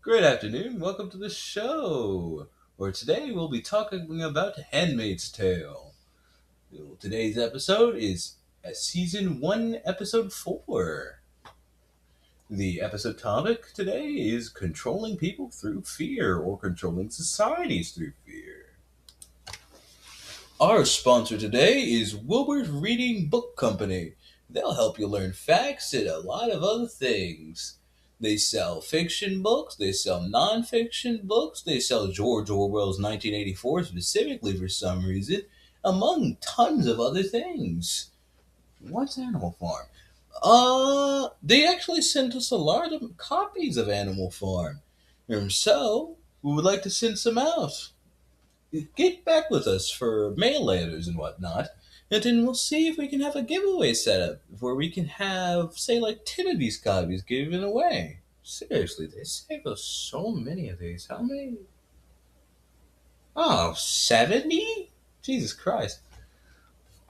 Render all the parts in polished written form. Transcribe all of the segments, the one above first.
Great afternoon. Welcome to the show. Where today we'll be talking about *Handmaid's Tale*. Today's episode is season 1, episode 4. The episode topic today is controlling people through fear or controlling societies through fear. Our sponsor today is Wilbur Reading Book Company. They'll help you learn facts and a lot of other things. They sell fiction books, they sell nonfiction books, they sell George Orwell's 1984 specifically for some reason, among tons of other things. What's Animal Farm? They actually sent us a lot of copies of Animal Farm. And so, we would like to send some out. Get back with us for mail letters and whatnot, and then we'll see if we can have a giveaway set up where we can have, say, like 10 of these copies given away. Seriously, they save us so many of these. How many? Oh, 70? Jesus Christ.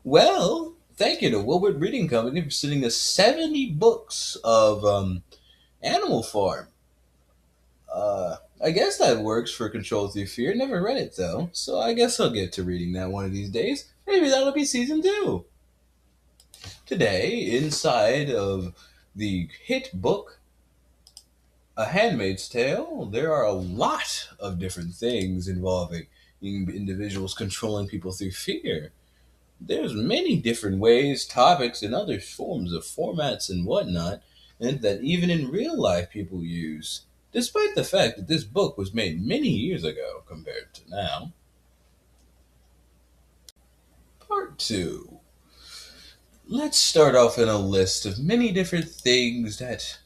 Well, thank you to Wilbur Reading Company for sending us 70 books of Animal Farm. I guess that works for Control Through Fear. Never read it though, so I guess I'll get to reading that one of these days. Maybe that'll be season 2. Today, inside of the hit book A Handmaid's Tale, there are a lot of different things involving individuals controlling people through fear. There's many different ways, topics, and other forms of formats and whatnot, and that even in real life people use, despite the fact that this book was made many years ago compared to now. Part 2. Let's start off in a list of many different things that,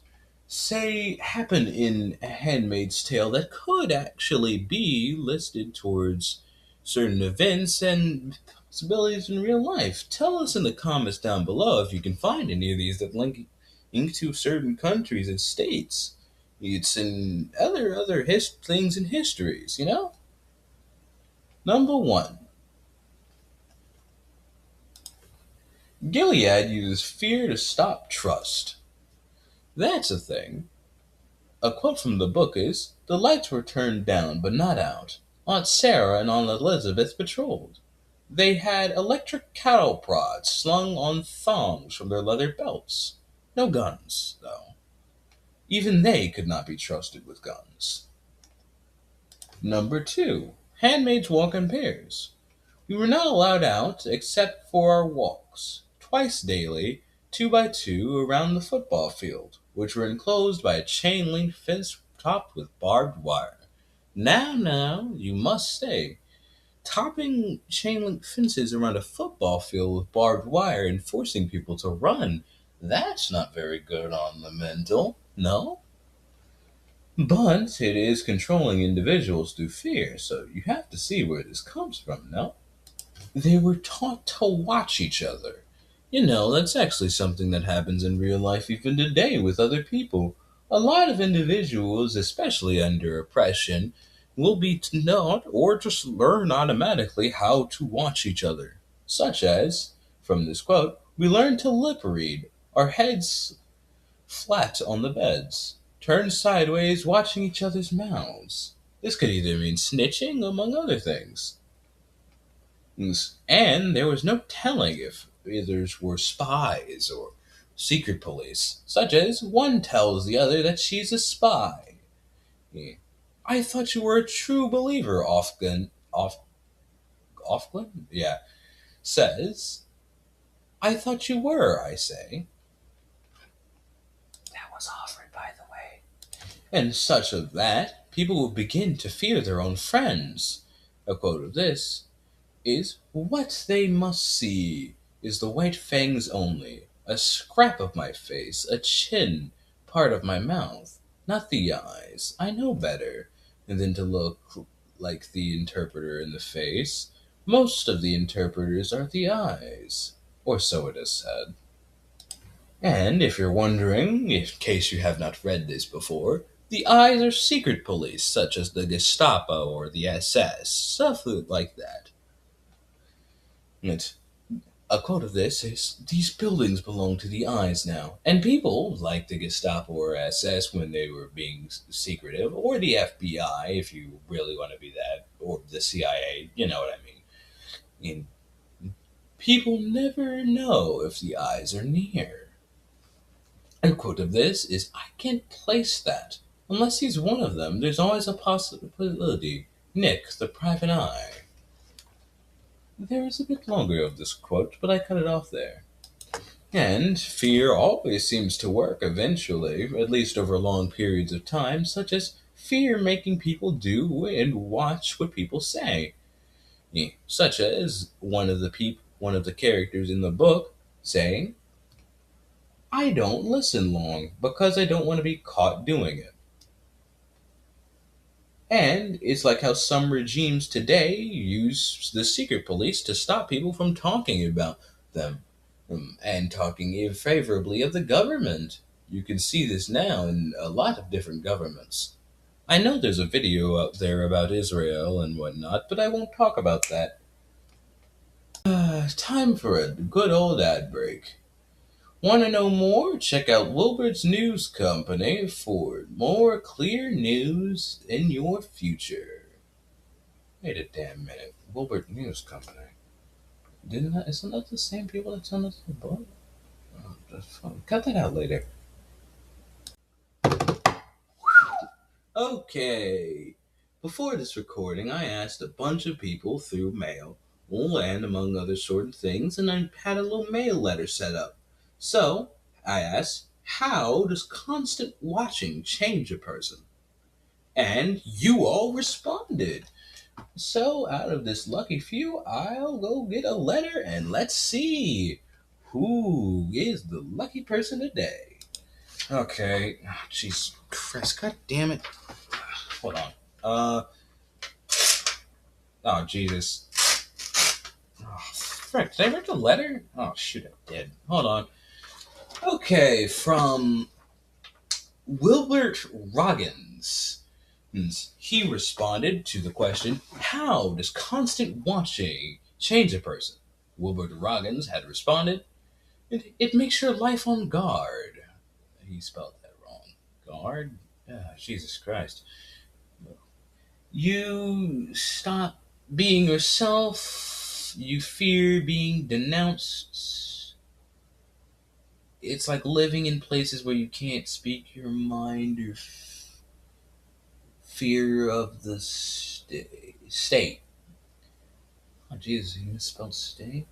say, happen in A Handmaid's Tale that could actually be listed towards certain events and possibilities in real life. Tell us in the comments down below if you can find any of these that link to certain countries and states. It's in other things in histories, you know? Number 1. Gilead uses fear to stop trust. That's a thing. A quote from the book is, "The lights were turned down, but not out. Aunt Sarah and Aunt Elizabeth patrolled. They had electric cattle prods slung on thongs from their leather belts. No guns, though. Even they could not be trusted with guns." Number 2. Handmaids walk in pairs. We were not allowed out except for our walks, twice daily, 2 by 2, around the football field, which were enclosed by a chain-link fence topped with barbed wire. Now, you must stay. Topping chain-link fences around a football field with barbed wire and forcing people to run, that's not very good on the mental, no? But it is controlling individuals through fear, so you have to see where this comes from, no? They were taught to watch each other. You know, that's actually something that happens in real life even today with other people. A lot of individuals, especially under oppression, will be taught or just learn automatically how to watch each other. Such as, from this quote, we learn to lip read, our heads flat on the beds, turned sideways watching each other's mouths. This could either mean snitching, among other things. And there was no telling if others were spies or secret police, such as one tells the other that she's a spy. "I thought you were a true believer," Ofglen? Yeah, says. "I thought you were," I say. That was offered, by the way. And such of that, people will begin to fear their own friends. A quote of this is, "What they must see is the white fangs only, a scrap of my face, a chin, part of my mouth, not the eyes. I know better than to look like the interpreter in the face. Most of the interpreters are the eyes," or so it is said. And if you're wondering, in case you have not read this before, the eyes are secret police, such as the Gestapo or the SS, stuff like that. It A quote of this is, "These buildings belong to the eyes now." And people, like the Gestapo or SS when they were being secretive, or the FBI if you really want to be that, or the CIA, you know what I mean. And people never know if the eyes are near. A quote of this is, "I can't place that. Unless he's one of them, there's always a possibility. Nick, the private eye." There is a bit longer of this quote, but I cut it off there. And fear always seems to work eventually, at least over long periods of time, such as fear making people do and watch what people say. Such as one of the characters in the book saying, "I don't listen long because I don't want to be caught doing it." And it's like how some regimes today use the secret police to stop people from talking about them, and talking favorably of the government. You can see this now in a lot of different governments. I know there's a video out there about Israel and whatnot, but I won't talk about that. Time for a good old ad break. Want to know more? Check out Wilbert's News Company for more clear news in your future. Wait a damn minute. Wilbert News Company. Isn't that the same people that sent us the book? Oh, that's fun. Cut that out later. Okay. Before this recording, I asked a bunch of people through mail, and among other sort of things, and I had a little mail letter set up. So, I asked, how does constant watching change a person? And you all responded. So, out of this lucky few, I'll go get a letter and let's see who is the lucky person today. Okay. Jeez, Christ, god damn it. Hold on. Oh, Jesus. Oh, frick, did I write the letter? Oh, shoot, I did. Hold on. Okay, from Wilbert Roggins. He responded to the question, how does constant watching change a person? Wilbert Roggins had responded, it makes your life on guard. He spelled that wrong. Guard? Jesus Christ. You stop being yourself. You fear being denounced. It's like living in places where you can't speak your mind or fear of the state. Oh, Jesus, he misspelled state?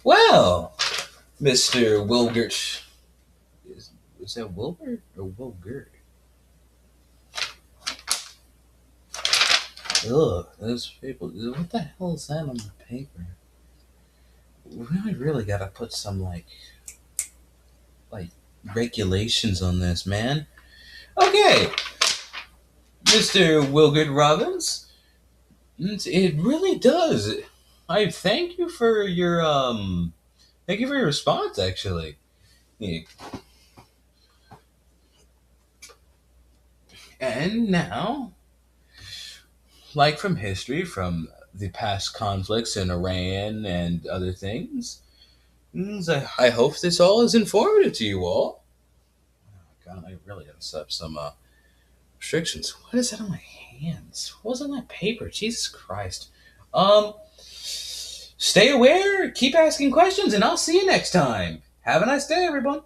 Well, Mr. Wilgert. Is that Wilbert or Wilgert? Ugh, those people. What the hell is that on the paper? We really gotta put some, like regulations on this, man. Okay, Mr. Wilgert Robbins. It really does. I thank you for your response, actually. Yeah. And now, like from history, from the past conflicts in Iran and other things, I hope this all is informative to you all. Oh, God, I really gotta set up some restrictions. What is that on my hands? What was on that paper? Jesus Christ. Stay aware, keep asking questions, and I'll see you next time. Have a nice day, everyone.